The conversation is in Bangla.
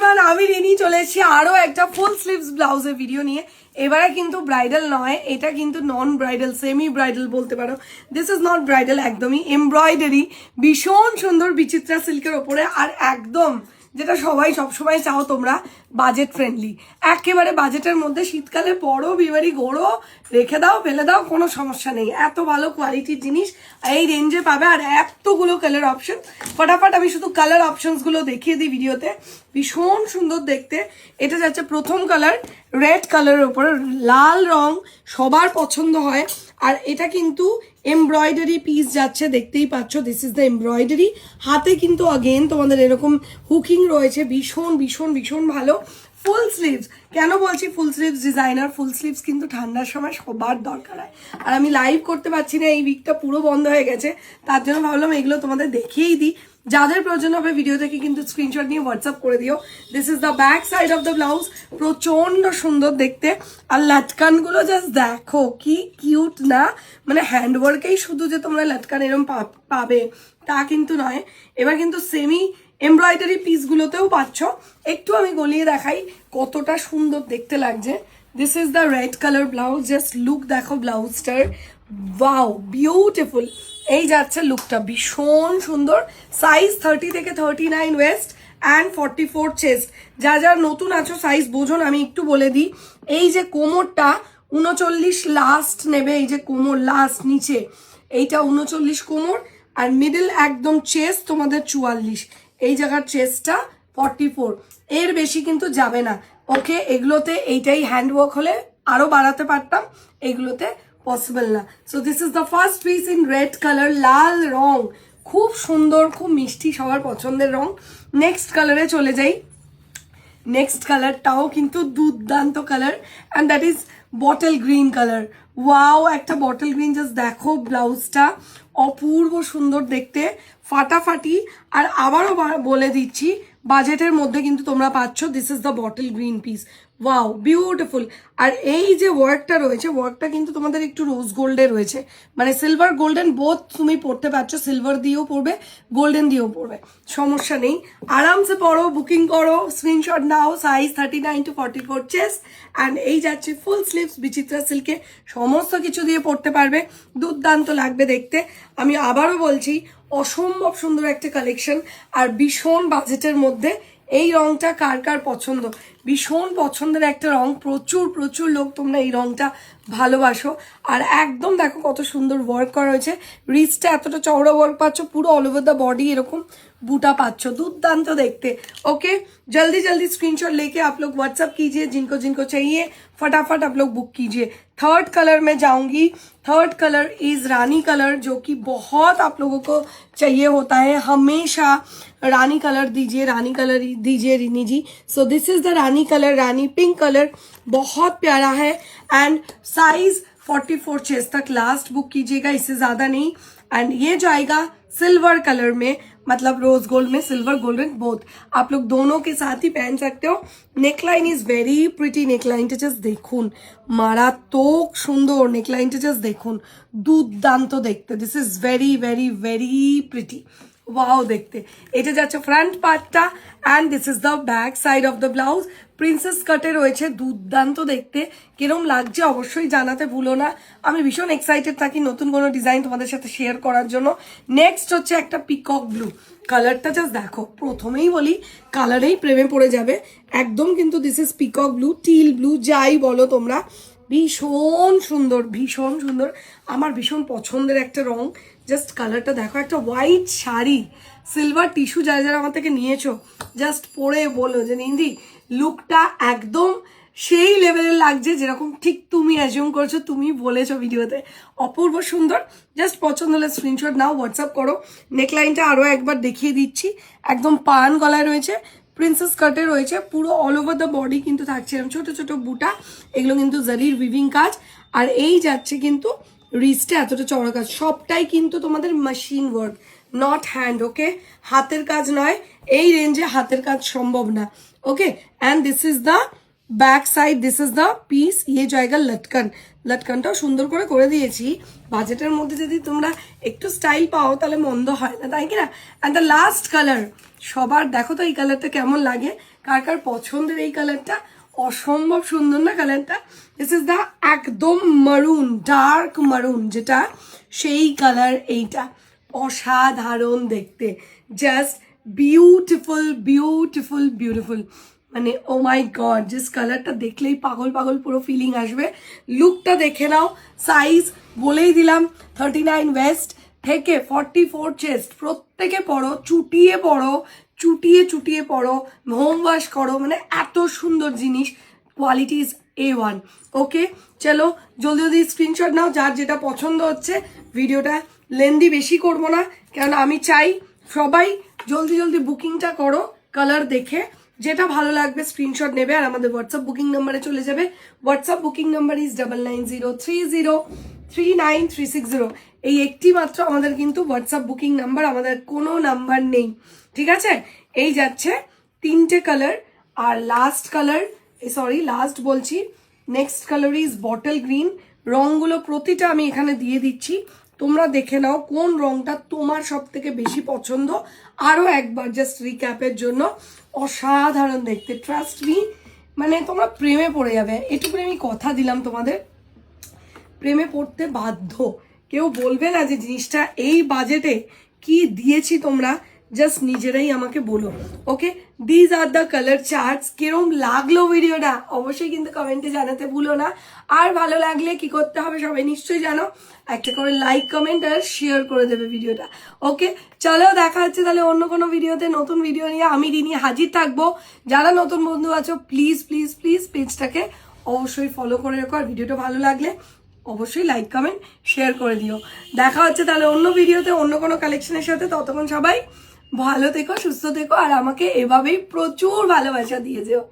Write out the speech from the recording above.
এভরিওয়ান, আমি রিনি চলে এসেছি আরও একটা ফুল স্লিভস ব্লাউজের ভিডিও নিয়ে। এবারে কিন্তু ব্রাইডাল নয়, এটা কিন্তু নন ব্রাইডাল, সেমি ব্রাইডাল বলতে পারো। দিস ইজ নট ব্রাইডাল, একদমই এমব্রয়ডারি, ভীষণ সুন্দর বিচিত্রা সিল্কের ওপরে, আর একদম যেটা সবাই সবসময় চাও তোমরা, বাজেট ফ্রেন্ডলি, একেবারে বাজেটের মধ্যে। শীতকালে পরো, বিবারি গড়ো, রেখে দাও, ফেলে দাও, কোনো সমস্যা নেই। এত ভালো কোয়ালিটির জিনিস এই রেঞ্জে পাবে, আর এতগুলো কালার অপশন। ফটাফট আমি শুধু কালার অপশনসগুলো দেখিয়ে দিই ভিডিওতে। ভীষণ সুন্দর দেখতে। এটা যাচ্ছে প্রথম কালার, রেড কালারের উপরে, লাল রং সবার পছন্দ হয়। আর এটা কিন্তু এমব্রয়ডারি পিস যাচ্ছে, দেখতেই পাচ্ছ। This is the embroidery. হাতে কিন্তু আগেন তোমাদের এরকম হুকিং রয়েছে, ভীষণ ভীষণ ভীষণ ভালো। ফুল স্লিভস, কেন বলছি ফুল স্লিভস ডিজাইনার? ফুল স্লিভস কিন্তু ঠান্ডার সময় সবার দরকার হয়, আর আমি লাইভ করতে পারছি না, এই উইকটা পুরো বন্ধ হয়ে গেছে। তার জন্য ভাবলাম এগুলো তোমাদের দেখিয়েই দিই। যাদের প্রয়োজন হবে ভিডিও থেকে কিন্তু স্ক্রিনশট নিয়ে হোয়াটসঅ্যাপ করে দিও। This is the back side of the blouse, প্রচন্ড সুন্দর দেখতে। আর লাটকানগুলো জাস্ট দেখো কি কিউট না, মানে হ্যান্ডওয়ার্কেই শুধু যে তোমরা লাটকান এরকম পাবে তা কিন্তু নয়, এবার কিন্তু সেমি এমব্রয়ডারি পিসগুলোতেও পাচ্ছ। একটু আমি গলিয়ে দেখাই কতটা সুন্দর দেখতে লাগছে। This is the red colour blouse, just look দেখো ব্লাউজটার, ওয়াও বিউটিফুল। এই যাচ্ছে লুকটা, ভীষণ সুন্দর। সাইজ 30 থেকে 39 ওয়েস্ট অ্যান্ড 44 চেস্ট। যা যা নতুন আছো সাইজ বোঝো, আমি একটু বলে দিই। এই যে কোমরটা 39 লাস্ট নেবে, এই যে কোমর লাস্ট নিচে, এইটা 39 কোমর, আর মিডল একদম চেস্ট তোমাদের 44, এই জায়গার চেস্টটা 44, এর বেশি কিন্তু যাবে না। ওকে, এগুলোতে এইটাই হ্যান্ডওয়ার্ক হলে আরও বাড়াতে পারতাম, এগুলোতে পসিবল না। So this is the first piece in red colour, লাল রং, খুব সুন্দর, খুব মিষ্টি, সবার পছন্দের রং। নেক্সট কালারে চলে যাই। নেক্সট কালারটাও কিন্তু দুর্দান্ত colour, and that is bottle green colour. Wow, একটা বটল গ্রিন, জাস্ট দেখো ব্লাউজটা অপূর্ব সুন্দর দেখতে, ফাটাফাটি। আর আবারও বলে দিচ্ছি, বাজেটের মধ্যে কিন্তু তোমরা পাচ্ছ। This is the bottle green piece, wow beautiful. আর এই যে ওয়ার্কটা রয়েছে, ওয়ার্কটা কিন্তু তোমাদের একটু রোজ গোল্ডে রয়েছে, মানে সিলভার গোল্ডেন বোথ তুমি পড়তে পারছো। সিলভার দিয়েও পড়বে, গোল্ডেন দিয়েও পড়বে, সমস্যা নেই। আরামসে পড়ো, বুকিং করো, screenshot now. Size 39 to 44 chest, and এই যাচ্ছে ফুল স্লিভস বিচিত্রা সিল্কে, সমস্ত কিছু দিয়ে পড়তে পারবে, দুর্দান্ত লাগবে দেখতে। আমি আবারও বলছি, অসম্ভব সুন্দর একটা কালেকশন, আর ভীষণ বাজেটের মধ্যে। এই রংটা কার কার পছন্দ? ভীষণ পছন্দের একটা রং, প্রচুর প্রচুর লোক তোমরা এই রংটা ভালোবাসো। আর একদম দেখো কত সুন্দর ওয়ার্ক করা হয়েছে, রিচটা এতটা চওড়া ওয়ার্ক পাচ্ছ, পুরো অল ওভার দ্য বডি এরকম बूटा पाচ্ছ, दुर्दांत देखते। ओके, जल्दी जल्दी स्क्रीनशॉट लेके आप लोग व्हाट्सअप कीजिए, जिनको जिनको चाहिए फटाफट आप लोग बुक कीजिए। थर्ड कलर में जाऊंगी। Third colour is Rani colour, जो कि बहुत आप लोगों को चाहिए होता है हमेशा। रानी कलर दीजिए, रानी कलर दीजिए Rini ji. So this is the rani colour, rani pink colour, बहुत प्यारा है। एंड साइज 44 चेस्ट तक लास्ट बुक कीजिएगा, इससे ज़्यादा नहीं। एंड ये जाएगा सिल्वर कलर में, मतलब रोज गोल्ड में, सिल्वर गोल्डन बोथ, आप लोग दोनों के साथ ही पहन सकते हो। नेकलाइन इज वेरी प्रिटी, नेकलाइनটা জাস্ট দেখুন, মারাত্মক সুন্দর। নেকলাইনটা জাস্ট দেখুন, দুর্দান্ত দেখতে। This is very very very pretty, wow দেখতে। এটা যাচ্ছে ফ্রন্ট পার্টটা, and this is the back side of the blouse. Princess কাটে রয়েছে, দুর্দান্ত দেখতে। কিরম লাগছে অবশ্যই জানাতে ভুলো না। আমি ভীষণ এক্সাইটেড থাকি নতুন কোনো ডিজাইন তোমাদের সাথে শেয়ার করার জন্য। নেক্সট হচ্ছে একটা পিকক ব্লু কালারটা, জাস্ট দেখো, প্রথমেই বলি কালারেই প্রেমে পড়ে যাবে একদম। কিন্তু this is peacock blue, teal blue, যাই বলো তোমরা, ভীষণ সুন্দর, ভীষণ সুন্দর। আমার ভীষণ পছন্দের একটা রং। জাস্ট কালারটা দেখো, একটা হোয়াইট শাড়ি, সিলভার টিস্যু, যারা যারা আমার থেকে নিয়েছো জাস্ট পরে বলো যে নিন্দি লুকটা একদম সেই লেভেলের লাগছে, যেরকম ঠিক তুমি অ্যাজিউম করছো, তুমি বলেছো ভিডিওতে। অপূর্ব সুন্দর, জাস্ট পছন্দ হলে স্ক্রিনশট নাও, হোয়াটসঅ্যাপ করো। নেকলাইনটা আরও একবার দেখিয়ে দিচ্ছি, একদম পান গলায় রয়েছে, প্রিন্সেস কাটে রয়েছে, পুরো অল ওভার দ্য বডি কিন্তু থাকছে এরকম ছোটো ছোটো বুটা, এগুলো কিন্তু জারির উইভিং কাজ। আর এই যাচ্ছে কিন্তু রিস্টে এতটা চওড়া কাজ, সবটাই কিন্তু তোমাদের machine work, not hand. Okay, হাতের কাজ নয়, এই রেঞ্জে হাতের কাজ সম্ভব না। Okay, and this is the back side, this is the piece. ইয়ে জায়গা লটকান, লটকানটাও সুন্দর করে দিয়েছি। বাজেটের মধ্যে যদি তোমরা একটু স্টাইল পাও তাহলে মন্দ হয় না, তাই কি না? অ্যান্ড দ্য লাস্ট কালার, সবার দেখো তো এই কালারটা কেমন লাগে, কার কার পছন্দের এই কালারটা, অসম্ভব সুন্দর না কালারটা। দিস ইজ দ্য একদম মারুন, ডার্ক মারুন যেটা, সেই কালার এইটা, অসাধারণ দেখতে, জাস্ট বিউটিফুল বিউটিফুল বিউটিফুল, মানে ও মাই গড, জাস্ট কালারটা দেখলেই পাগল পাগল পুরো ফিলিং আসবে। লুকটা দেখে নাও, সাইজ বলেই দিলাম 39 ওয়েস্ট থেকে 44 চেস্ট, প্রত্যেকে পরো, চুটিয়ে পরো, চুটিয়ে চুটিয়ে পরো, হোম ওয়াশ করো, মানে এত সুন্দর জিনিস, কোয়ালিটি ইজ A1। ওকে চলো জলদি জলদি স্ক্রিনশট নাও, যার যেটা পছন্দ হচ্ছে। ভিডিওটা লেন্দি বেশি করবো না, কারণ আমি চাই সবাই জলদি জলদি বুকিংটা করো, কালার দেখে যেটা ভালো লাগবে স্ক্রিনশট নেবে আর আমাদের হোয়াটসঅ্যাপ বুকিং নাম্বারে চলে যাবে। WhatsApp booking number is 9903039360। এই একটি মাত্র আমাদের কিন্তু হোয়াটসঅ্যাপ বুকিং নাম্বার, আমাদের কোনো নাম্বার নেই, ঠিক আছে। এই যাচ্ছে 3টে কালার, আর লাস্ট কালার, সরি লাস্ট বলছি, next colour is bottle green. রঙগুলো প্রতিটা আমি এখানে দিয়ে দিচ্ছি, তোমরা দেখে নাও কোন রংটা তোমার সব থেকে বেশি পছন্দ। আরও একবার জাস্ট রিক্যাপের জন্য, অসাধারণ দেখতে, ট্রাস্ট মি, মানে তোমরা প্রেমে পড়ে যাবে, এটুকু আমি কথা দিলাম তোমাদের, প্রেমে পড়তে বাধ্য। কেউ বলবে না যে জিনিসটা এই বাজেটে কি দিয়েছি তোমরা, জাস্ট নিজেরাই আমাকে বলো। Okay, these are the colour charts. কিরম লাগলো ভিডিওটা অবশ্যই কিন্তু কমেন্টে জানাতে ভুলো না। আর ভালো লাগলে কি করতে হবে সবাই নিশ্চয়ই জানো, একটা করে লাইক কমেন্ট আর শেয়ার করে দেবে ভিডিওটা। ওকে চলো, দেখা হচ্ছে তাহলে অন্য কোনো ভিডিওতে, নতুন ভিডিও নিয়ে আমি রিনি হাজির থাকবো। যারা নতুন বন্ধু আছো প্লিজ প্লিজ প্লিজ পেজটাকে অবশ্যই ফলো করে রেখো, আর ভিডিওটা ভালো লাগলে অবশ্যই লাইক কমেন্ট শেয়ার করে দিও। দেখা হচ্ছে তাহলে অন্য ভিডিওতে অন্য কোনো কালেকশনের সাথে। ততক্ষণ সবাই ভালো থেকো, সুস্থ থেকো, আর আমাকে এভাবেই প্রচুর ভালোবাসা দিয়ে যেও।